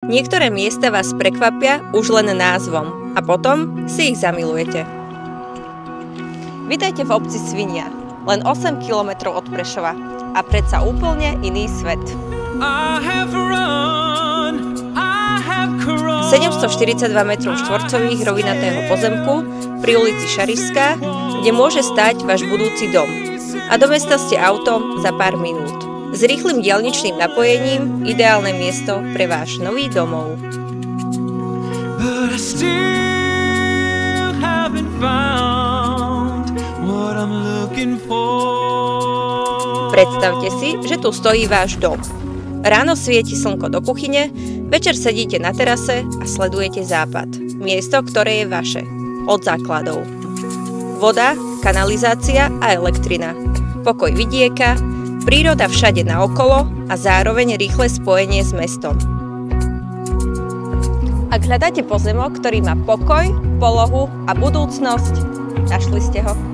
Niektoré miesta vás prekvapia už len názvom a potom si ich zamilujete. Vitajte v obci Svinia, len 8 km od Prešova a predsa úplne iný svet. 742 m2 rovinatého pozemku pri ulici Šarišská, kde môže stáť váš budúci dom. A do mesta ste autom za pár minút. S rýchlym diaľničným napojením ideálne miesto pre váš nový domov. Predstavte si, že tu stojí váš dom. Ráno svieti slnko do kuchyne, večer sedíte na terase a sledujete západ. Miesto, ktoré je vaše. Od základov. Voda, kanalizácia a elektrina. Pokoj vidieka, príroda všade naokolo a zároveň rýchle spojenie s mestom. Ak hľadáte pozemok, ktorý má pokoj, polohu a budúcnosť, našli ste ho.